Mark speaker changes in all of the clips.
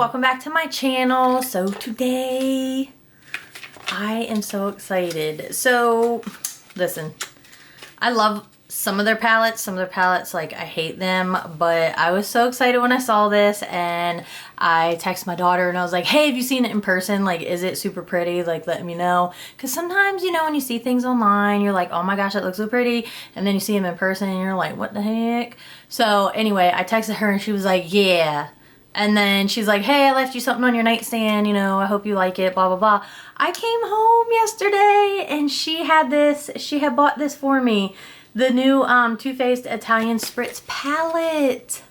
Speaker 1: welcome back to my channel. So today I am so excited. So listen, I love some of their palettes, like I hate them, but I was so excited when I saw this and I texted my daughter and I was like, hey, have you seen it in person? Like, is it super pretty? Like, let me know. Because sometimes, you know, when you see things online, you're like, oh my gosh, that looks so pretty. And then you see them in person and you're like, what the heck? So anyway, I texted her and she was like, yeah. And then she's like, hey, I left you something on your nightstand, you know, I hope you like it, blah, blah, blah. I came home yesterday and she had this, she had bought this for me. The new Too Faced Italian Spritz palette.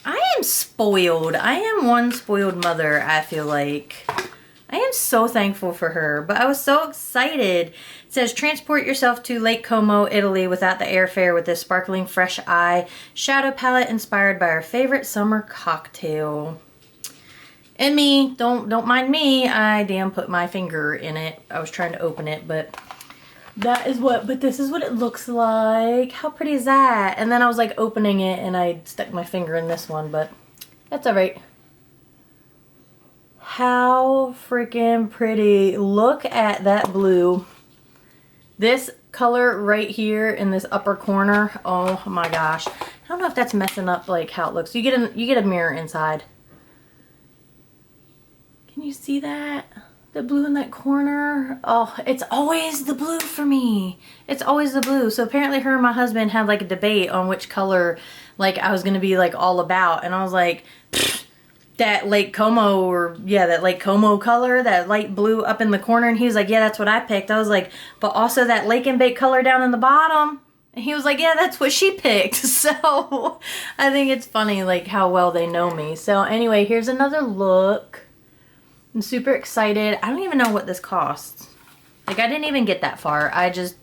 Speaker 1: I am spoiled. I am one spoiled mother, I feel like. I am so thankful for her, but I was so excited. It says, transport yourself to Lake Como, Italy without the airfare with this sparkling fresh eye shadow palette inspired by our favorite summer cocktail. And me, don't mind me, I damn put my finger in it. I was trying to open it, but this is what it looks like. How pretty is that? And then I was like opening it and I stuck my finger in this one, but that's all right. How freaking pretty. Look at that blue. This color right here in this upper corner. Oh my gosh. I don't know if that's messing up like how it looks. You get a mirror inside. Can you see that? The blue in that corner. Oh, it's always the blue for me. It's always the blue. So apparently her and my husband had like a debate on which color like I was gonna be like all about. And I was like, that Lake Como, or yeah, that Lake Como color, that light blue up in the corner. And he was like, yeah, that's what I picked. I was like, but also that Lake and Bake color down in the bottom. And he was like, yeah, that's what she picked. So I think it's funny like how well they know me. So anyway, here's another look. I'm super excited. I don't even know what this costs. Like, I didn't even get that far. I just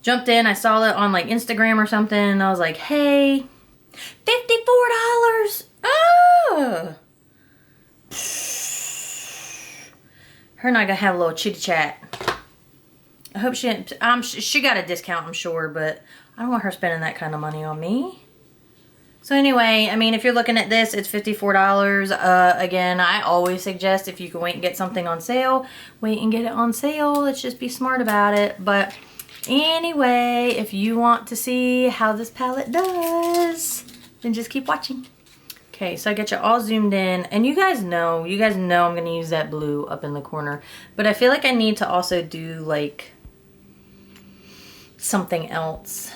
Speaker 1: jumped in. I saw it on like Instagram or something. And I was like, hey, $54. Oh! Her and I gonna have a little chitty chat. I hope she got a discount, I'm sure, but I don't want her spending that kind of money on me. So anyway, I mean, if you're looking at this, it's $54. Again, I always suggest if you can wait and get something on sale, wait and get it on sale. Let's just be smart about it. But anyway, if you want to see how this palette does, then just keep watching. Okay, so I get you all zoomed in, and you guys know I'm going to use that blue up in the corner. But I feel like I need to also do like something else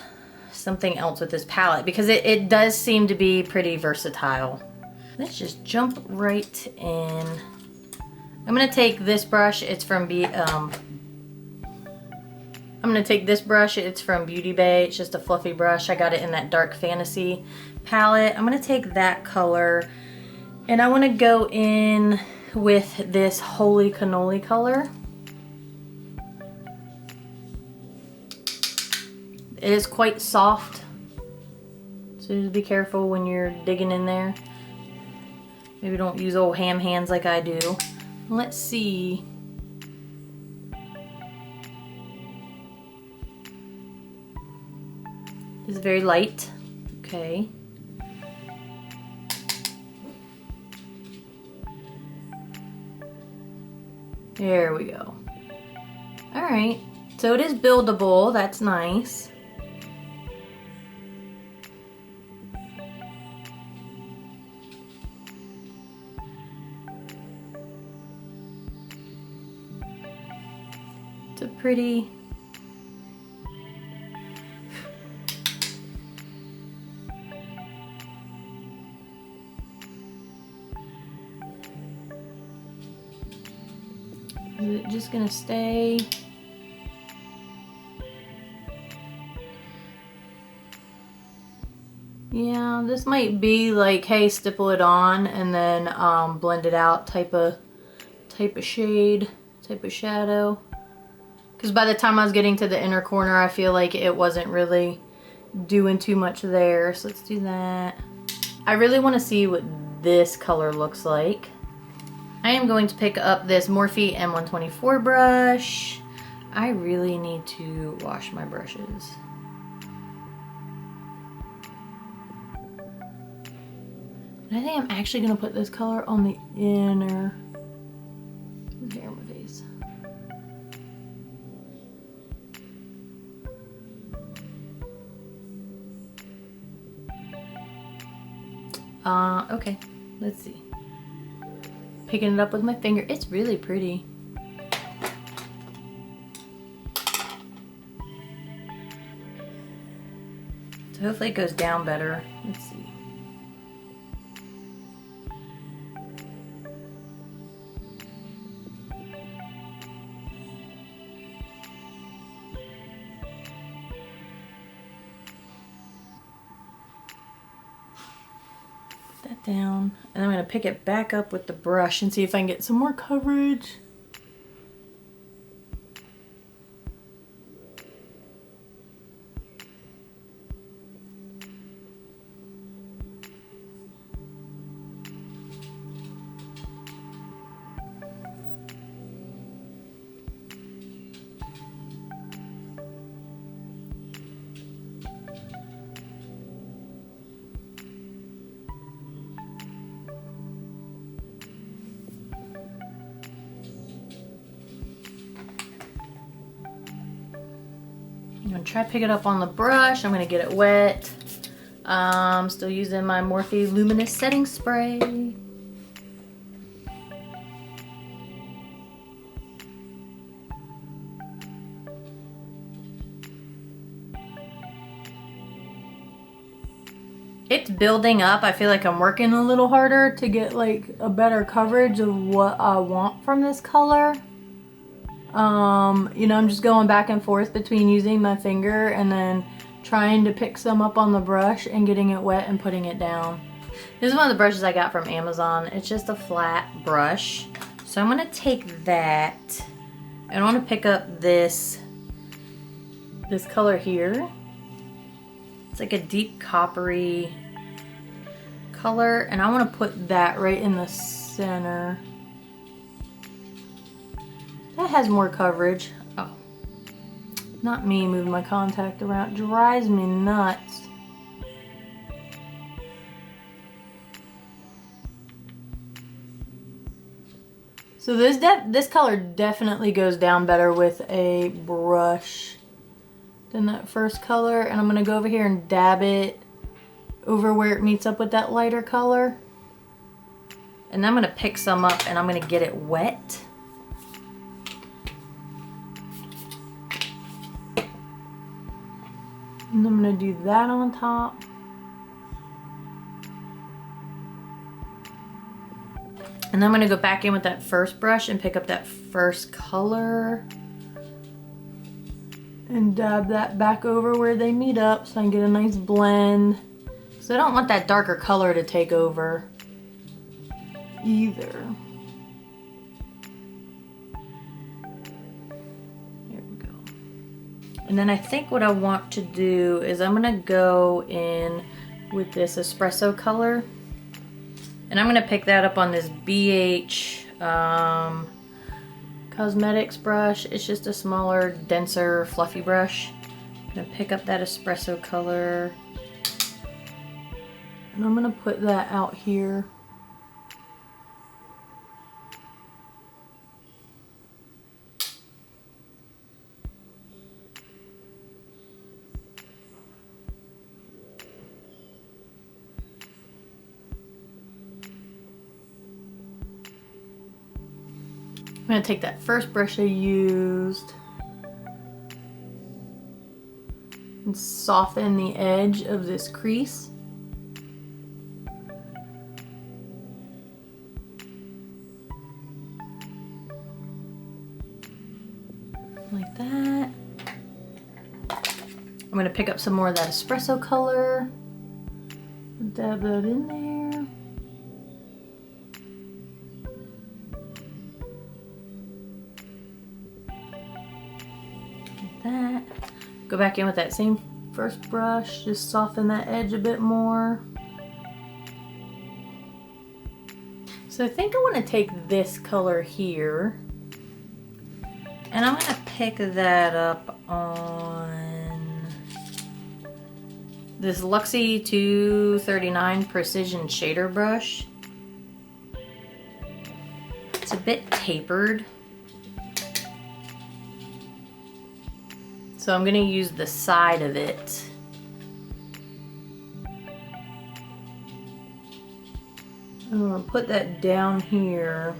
Speaker 1: with this palette, because it does seem to be pretty versatile. Let's just jump right in. I'm gonna take this brush. It's from Beauty Bay. It's just a fluffy brush. I got it in that Dark Fantasy palette. I'm gonna take that color and I want to go in with this Holy Cannoli color. It is quite soft, so just be careful when you're digging in there. Maybe don't use old ham hands like I do. Let's see. It's very light. Okay. There we go. All right. So it is buildable. That's nice. It's a pretty... Is it just gonna stay? Yeah, this might be like, hey, stipple it on and then blend it out type of shade, type of shadow. Because by the time I was getting to the inner corner, I feel like it wasn't really doing too much there. So let's do that. I really want to see what this color looks like. I am going to pick up this Morphe M124 brush. I really need to wash my brushes. And I think I'm actually gonna put this color on the inner hair on my face. Okay, let's see. Picking it up with my finger. It's really pretty. So hopefully it goes down better. Let's see. Put that down. And I'm going to pick it back up with the brush and see if I can get some more coverage. I'm gonna try to pick it up on the brush. I'm gonna get it wet. Still using my Morphe Luminous Setting Spray. It's building up. I feel like I'm working a little harder to get like a better coverage of what I want from this color. You know, I'm just going back and forth between using my finger and then trying to pick some up on the brush and getting it wet and putting it down. This is one of the brushes I got from Amazon. It's just a flat brush. So I'm gonna take that and I wanna pick up this color here. It's like a deep coppery color and I wanna put that right in the center. That has more coverage. Oh, not me moving my contact around. It drives me nuts. So this color definitely goes down better with a brush than that first color. And I'm gonna go over here and dab it over where it meets up with that lighter color. And I'm gonna pick some up and I'm gonna get it wet. And I'm gonna do that on top. And I'm gonna go back in with that first brush and pick up that first color and dab that back over where they meet up so I can get a nice blend. So I don't want that darker color to take over either. And then I think what I want to do is I'm gonna go in with this espresso color and I'm gonna pick that up on this BH Cosmetics brush. It's just a smaller, denser, fluffy brush. I'm gonna pick up that espresso color and I'm gonna put that out here. I'm gonna take that first brush I used and soften the edge of this crease. Like that. I'm gonna pick up some more of that espresso color, dab that in there. That. Go back in with that same first brush, just soften that edge a bit more. So I think I want to take this color here and I'm going to pick that up on this Luxie 239 Precision Shader Brush. It's a bit tapered. So I'm gonna use the side of it. I'm gonna put that down here.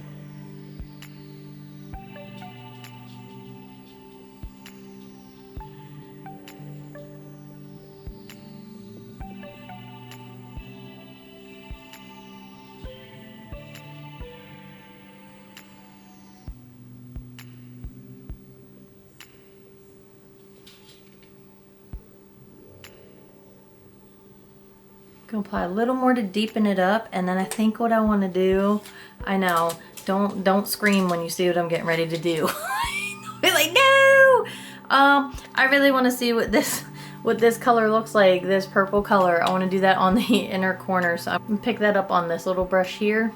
Speaker 1: Gonna apply a little more to deepen it up, and then I think what I want to do, I know, don't scream when you see what I'm getting ready to do. Be like, no! I really want to see what this color looks like, this purple color. I want to do that on the inner corner, so I'm gonna pick that up on this little brush here.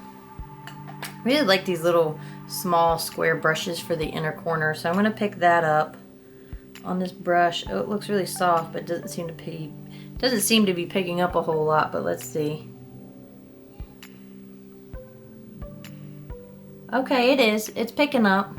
Speaker 1: I really like these little small square brushes for the inner corner, so I'm gonna pick that up on this brush. Oh, it looks really soft, but doesn't seem to be picking up a whole lot, but let's see. Okay, it is. It's picking up.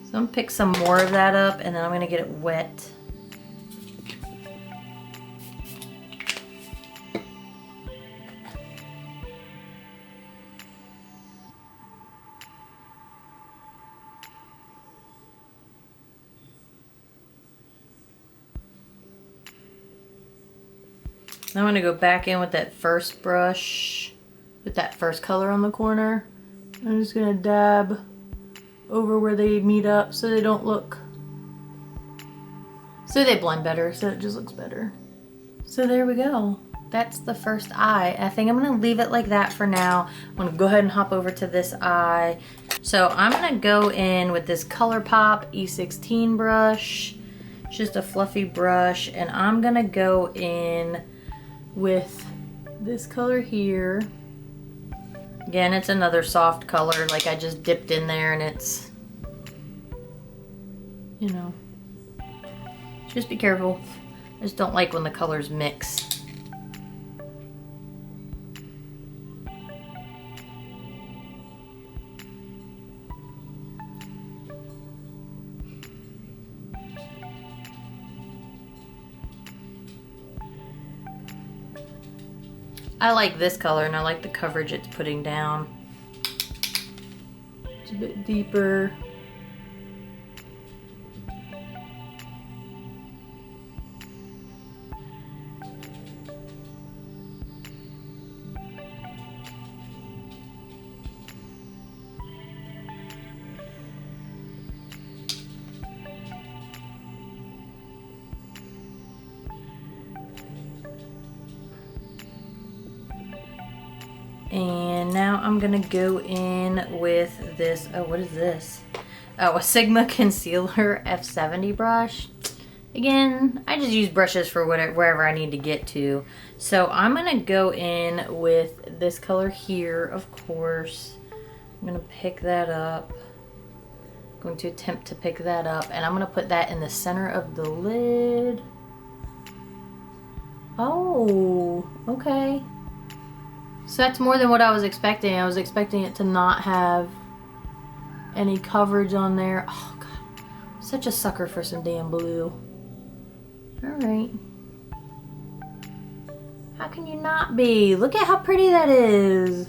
Speaker 1: So I'm gonna pick some more of that up, and then I'm gonna get it wet. Now I'm going to go back in with that first brush, with that first color on the corner. I'm just going to dab over where they meet up so they don't look, so they blend better, so it just looks better. So there we go. That's the first eye. I think I'm going to leave it like that for now. I'm going to go ahead and hop over to this eye. So I'm going to go in with this ColourPop E16 brush. It's just a fluffy brush, and I'm going to go in with this color here. Again, it's another soft color, like I just dipped in there, and it's, you know, just be careful. I just don't like when the colors mix. I like this color, and I like the coverage it's putting down. It's a bit deeper. And now I'm gonna go in with this, oh, what is this? Oh, a Sigma Concealer F70 brush. Again, I just use brushes for wherever I need to get to. So I'm gonna go in with this color here, of course. I'm gonna pick that up. I'm going to attempt to pick that up, and I'm gonna put that in the center of the lid. Oh, okay. So that's more than what I was expecting. I was expecting it to not have any coverage on there. Oh God, I'm such a sucker for some damn blue. All right. How can you not be? Look at how pretty that is.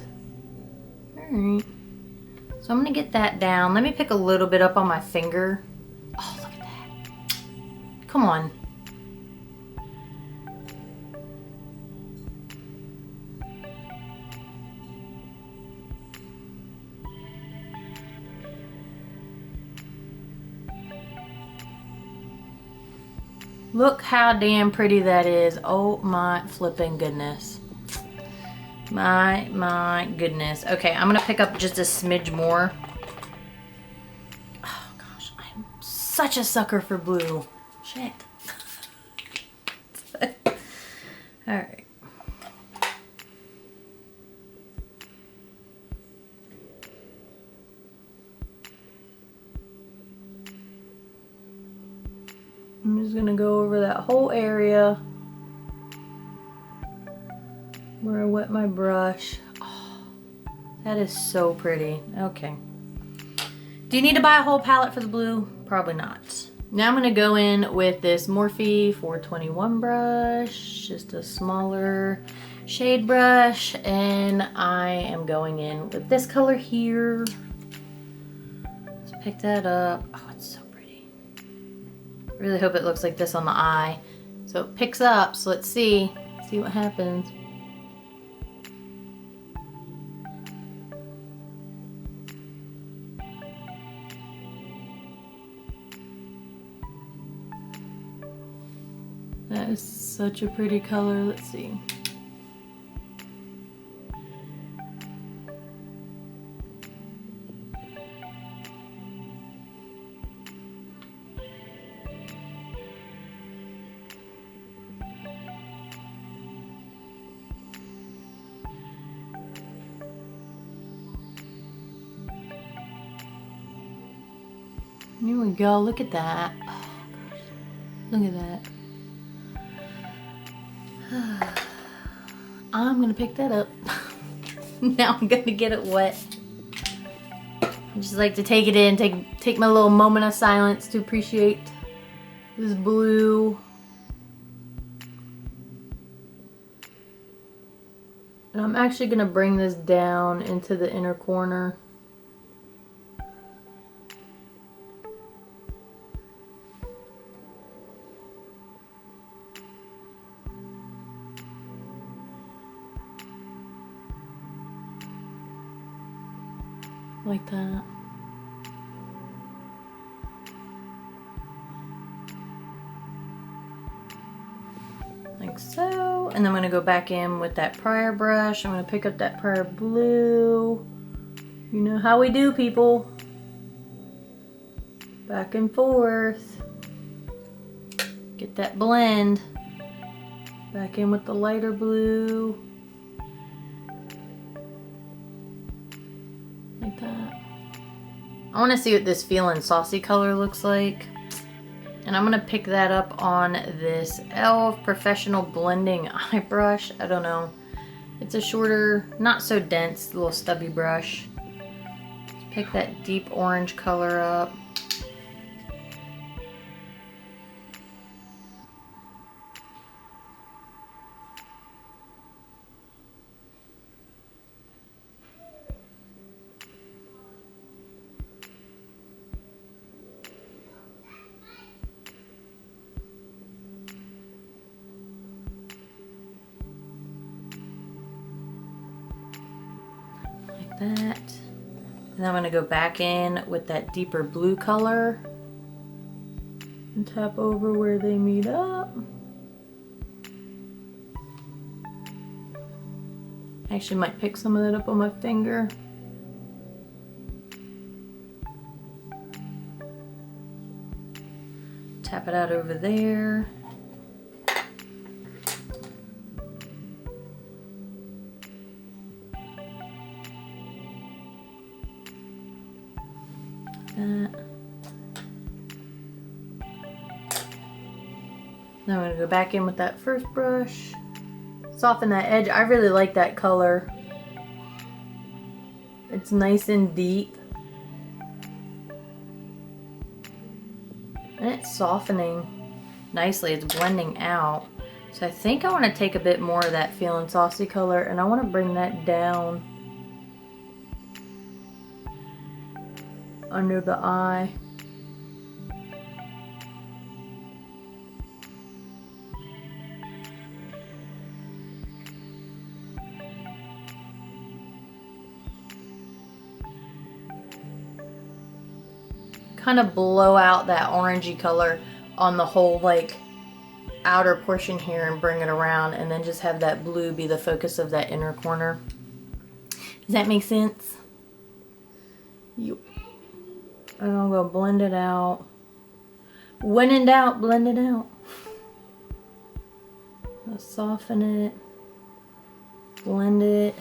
Speaker 1: All right. So I'm gonna get that down. Let me pick a little bit up on my finger. Oh, look at that. Come on. Look how damn pretty that is. Oh my flipping goodness. My goodness. Okay, I'm gonna pick up just a smidge more. Oh gosh, I'm such a sucker for blue. Shit. All right. I'm just gonna go over that whole area where I wet my brush. Oh, that is so pretty. Okay. Do you need to buy a whole palette for the blue? Probably not. Now I'm gonna go in with this Morphe 421 brush, just a smaller shade brush, and I am going in with this color here. Let's pick that up. Oh, it's so pretty. I really hope it looks like this on the eye. So it picks up, so let's see what happens. That is such a pretty color. Let's see. Here we go. Look at that. Oh, gosh. Look at that. I'm gonna pick that up. Now I'm gonna get it wet. I just like to take it in, take my little moment of silence to appreciate this blue. And I'm actually gonna bring this down into the inner corner. Like that. Like so. And then I'm going to go back in with that prior brush. I'm going to pick up that prior blue. You know how we do, people. Back and forth. Get that blend. Back in with the lighter blue. Like that. I want to see what this Feelin' Saucy color looks like. And I'm going to pick that up on this e.l.f. Professional Blending Eye Brush. I don't know. It's a shorter, not so dense, little stubby brush. Let's pick that deep orange color up. That. And I'm going to go back in with that deeper blue color and tap over where they meet up. I actually might pick some of that up on my finger. Tap it out over there. That. Now I'm going to go back in with that first brush, soften that edge. I really like that color. It's nice and deep. And it's softening nicely. It's blending out. So I think I want to take a bit more of that Feelin' Saucy color and I want to bring that down under the eye. Kind of blow out that orangey color on the whole like outer portion here and bring it around, and then just have that blue be the focus of that inner corner. Does that make sense? And I'm going to blend it out. When in doubt, blend it out. gonna soften it, blend it.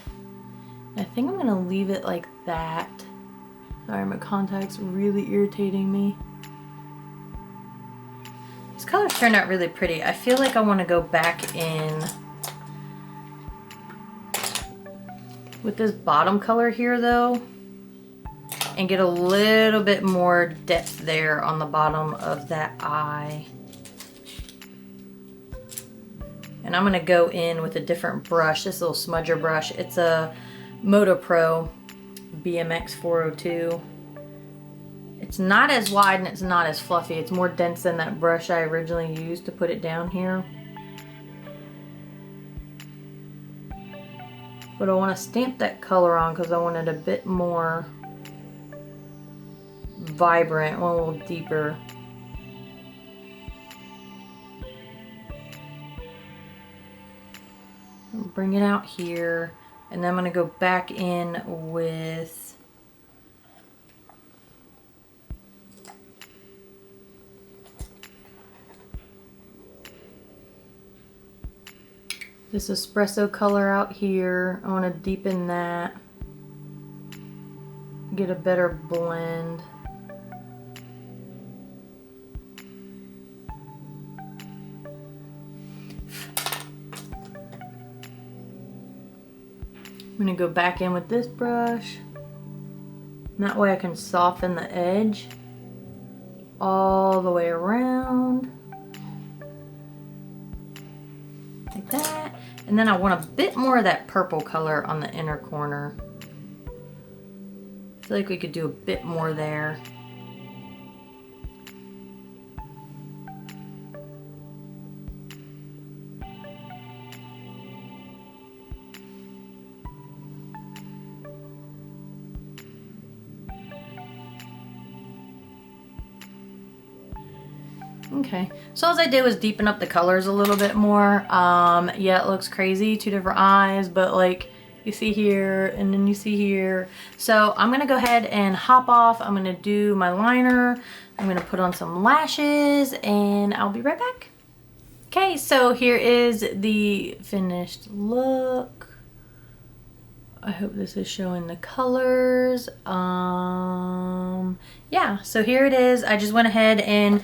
Speaker 1: I think I'm gonna leave it like that. Sorry, my contact's really irritating me. These colors turned out really pretty. I feel like I want to go back in with this bottom color here though, and get a little bit more depth there on the bottom of that eye. And I'm gonna go in with a different brush, this little smudger brush. It's a Moto Pro BMX 402. It's not as wide and it's not as fluffy. It's more dense than that brush I originally used to put it down here. But I want to stamp that color on because I want it a bit more vibrant, a little deeper. Bring it out here, and then I'm going to go back in with this espresso color out here. I want to deepen that, get a better blend. I'm going to go back in with this brush. And that way I can soften the edge all the way around. Like that. And then I want a bit more of that purple color on the inner corner. I feel like we could do a bit more there. Okay, so all I did was deepen up the colors a little bit more. Yeah, it looks crazy, two different eyes, but like you see here and then you see here. So I'm gonna go ahead and hop off. I'm gonna do my liner. I'm gonna put on some lashes and I'll be right back. Okay, so here is the finished look. I hope this is showing the colors. Yeah, so here it is. I just went ahead and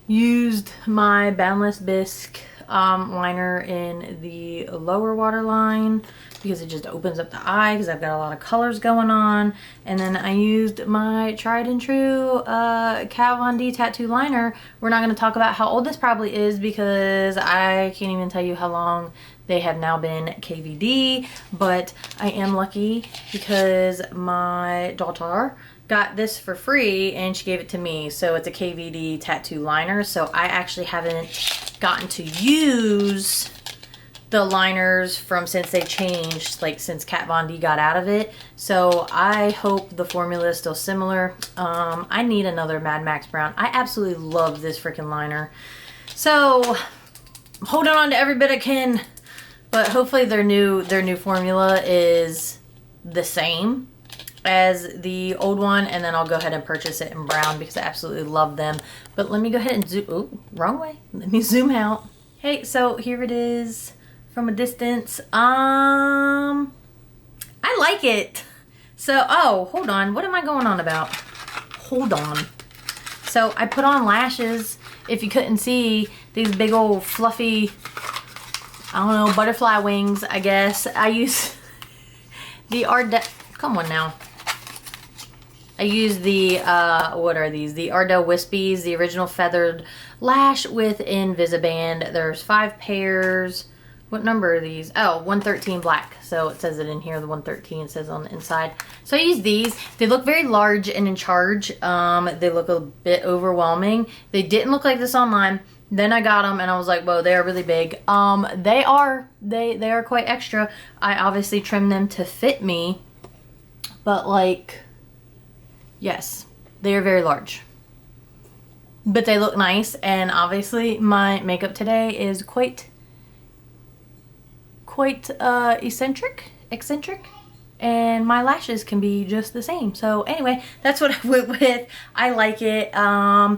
Speaker 1: used my Boundless Bisque liner in the lower waterline because it just opens up the eye because I've got a lot of colors going on. And then I used my tried and true Kat Von D tattoo liner. We're not going to talk about how old this probably is because I can't even tell you how long they have now been KVD, but I am lucky because my daughter got this for free and she gave it to me. So it's a KVD tattoo liner. So I actually haven't gotten to use the liners from since they changed, like since Kat Von D got out of it. So I hope the formula is still similar. I need another Mad Max Brown. I absolutely love this freaking liner. So I'm holding on to every bit I can, but hopefully their new formula is the same as the old one, and then I'll go ahead and purchase it in brown because I absolutely love them. But let me go ahead and zoom, oh, wrong way. Let me zoom out. Hey, so here it is from a distance. I like it. So, oh, hold on. What am I going on about? Hold on. So I put on lashes. If you couldn't see, these big old fluffy, I don't know, butterfly wings, I guess. I use the come on now. I use the, what are these? The Ardell Wispies, the original feathered lash with Invisiband. There's 5 pairs. What number are these? Oh, 113 black. So it says it in here, the 113 says on the inside. So I use these. They look very large and in charge. They look a bit overwhelming. They didn't look like this online. Then I got them and I was like, whoa, they are really big. They are quite extra. I obviously trimmed them to fit me, but like, yes, they are very large. But they look nice, and obviously my makeup today is quite eccentric, and my lashes can be just the same. So anyway, that's what I went with. I like it, guys.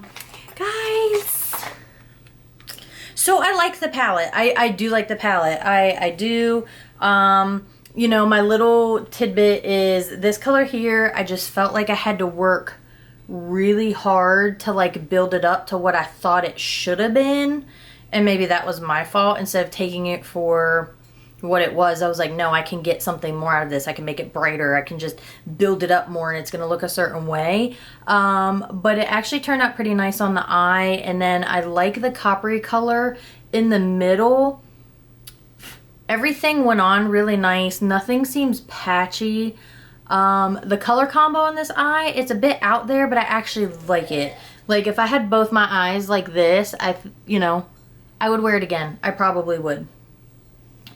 Speaker 1: So I like the palette. I do like the palette. I do. You know, my little tidbit is this color here. I just felt like I had to work really hard to like build it up to what I thought it should have been. And maybe that was my fault. Instead of taking it for what it was, I was like, no, I can get something more out of this. I can make it brighter. I can just build it up more and it's going to look a certain way. But it actually turned out pretty nice on the eye. And then I like the coppery color in the middle. Everything went on really nice. Nothing seems patchy. The color combo in this eye, it's a bit out there, but I actually like it. Like if I had both my eyes like this, you know, I would wear it again. I probably would.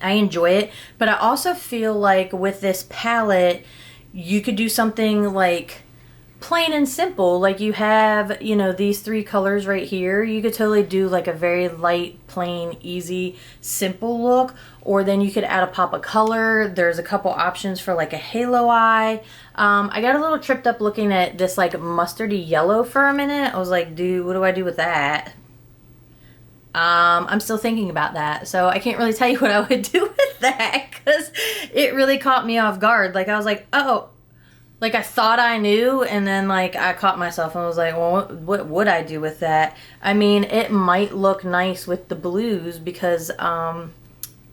Speaker 1: I enjoy it, but I also feel like with this palette, you could do something like plain and simple. Like you have, you know, these three colors right here. You could totally do like a very light, plain, easy, simple look, or then you could add a pop of color. There's a couple options for like a halo eye. I got a little tripped up looking at this like mustardy yellow for a minute. I was like, dude, what do I do with that? I'm still thinking about that, so I can't really tell you what I would do with that because it really caught me off guard. Like I was like, oh, like I thought I knew, and then like I caught myself and was like, well, what would I do with that? I mean, it might look nice with the blues because,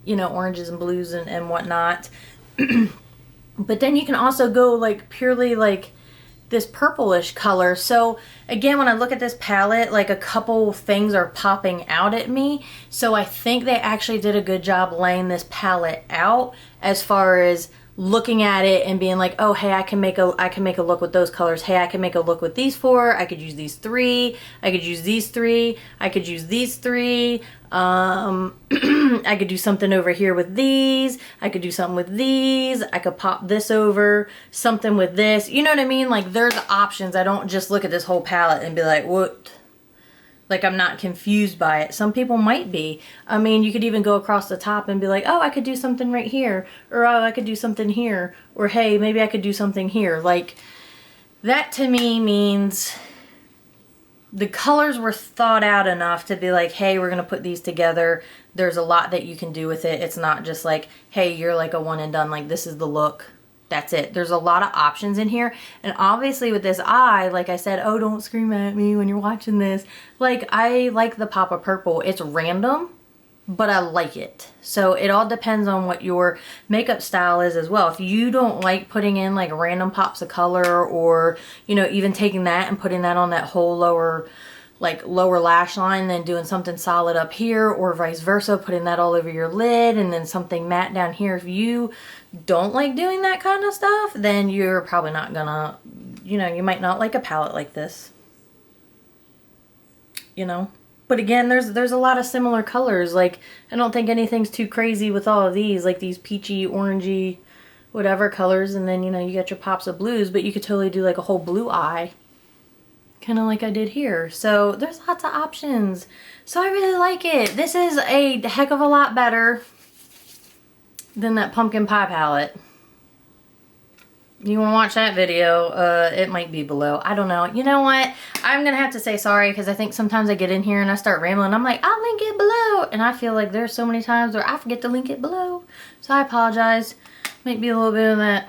Speaker 1: you know, oranges and blues and whatnot. But then you can also go like purely like this purplish color. So again, when I look at this palette, like a couple things are popping out at me. So I think they actually did a good job laying this palette out as far as looking at it and being like, oh, hey, I can make a look with those colors. Hey, I can make a look with these four. I could use these three. I could use these three. I could use these three. I could do something over here with these. I could do something with these. I could pop this over, something with this. You know what I mean? Like there's options. I don't just look at this whole palette and be like, what? Like I'm not confused by it. Some people might be. I mean, you could even go across the top and be like, oh, I could do something right here. Or oh, I could do something here. Or hey, maybe I could do something here. Like that to me means the colors were thought out enough to be like, hey, we're going to put these together. There's a lot that you can do with it. It's not just like, hey, you're like a one and done. Like this is the look. That's it. There's a lot of options in here. And obviously with this eye, like I said, oh, don't scream at me when you're watching this. Like I like the pop of purple. It's random, but I like it. So it all depends on what your makeup style is as well. If you don't like putting in like random pops of color or, you know, even taking that and putting that on that whole lower lash line, then doing something solid up here, or vice versa, putting that all over your lid and then something matte down here. If you don't like doing that kind of stuff, then you're probably not gonna, you know, you might not like a palette like this, you know. But again, there's a lot of similar colors. Like I don't think anything's too crazy with all of these, like these peachy, orangey, whatever colors. And then, you know, you got your pops of blues, but you could totally do like a whole blue eye, kind of like I did here. So there's lots of options. So I really like it. This is a heck of a lot better than that pumpkin pie palette. You want to watch that video, it might be below. I don't know. You know what? I'm going to have to say sorry because I think sometimes I get in here and I start rambling. I'm like, I'll link it below. And I feel like there's so many times where I forget to link it below. So I apologize. Might be a little bit of that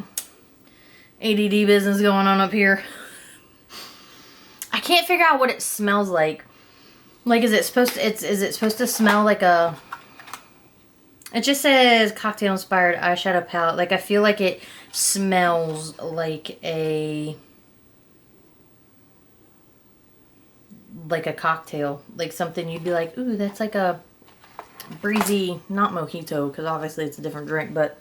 Speaker 1: ADD business going on up here. I can't figure out what it smells like. Like, is it supposed to smell like a... It just says cocktail inspired eyeshadow palette. Like I feel like it smells like a cocktail. Like something you'd be like, ooh, that's like a breezy, not mojito, because obviously it's a different drink, but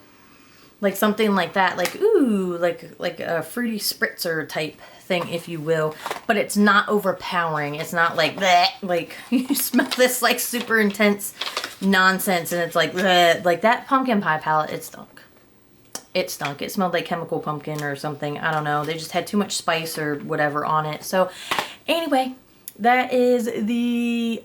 Speaker 1: like something like that. Like, ooh, like a fruity spritzer type thing, if you will. But it's not overpowering. It's not like that. Like you smell this like super intense nonsense and it's like bleh. Like that pumpkin pie palette, it stunk. It stunk. It smelled like chemical pumpkin or something. I don't know. They just had too much spice or whatever on it. So anyway, that is the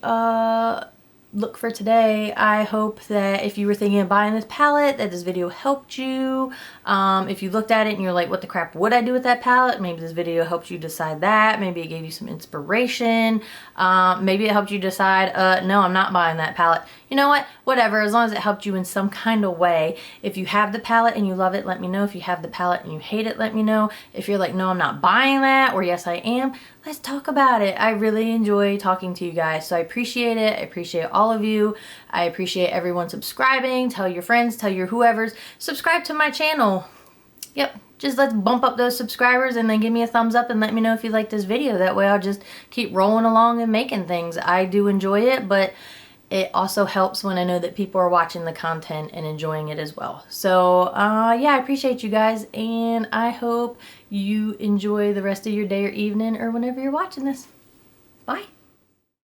Speaker 1: look for today. I hope that if you were thinking of buying this palette, that this video helped you. If you looked at it and you're like, what the crap would I do with that palette? Maybe this video helped you decide that. Maybe it gave you some inspiration. Maybe it helped you decide, no, I'm not buying that palette. You know what? Whatever, as long as it helped you in some kind of way. If you have the palette and you love it, let me know. If you have the palette and you hate it, let me know. If you're like, no, I'm not buying that, or yes, I am, let's talk about it. I really enjoy talking to you guys, so I appreciate it. I appreciate all of you. I appreciate everyone subscribing. Tell your friends, tell your whoever's. Subscribe to my channel. Yep, just let's bump up those subscribers and then give me a thumbs up and let me know if you like this video. That way I'll just keep rolling along and making things. I do enjoy it, but it also helps when I know that people are watching the content and enjoying it as well. So yeah, I appreciate you guys, and I hope you enjoy the rest of your day or evening or whenever you're watching this. Bye.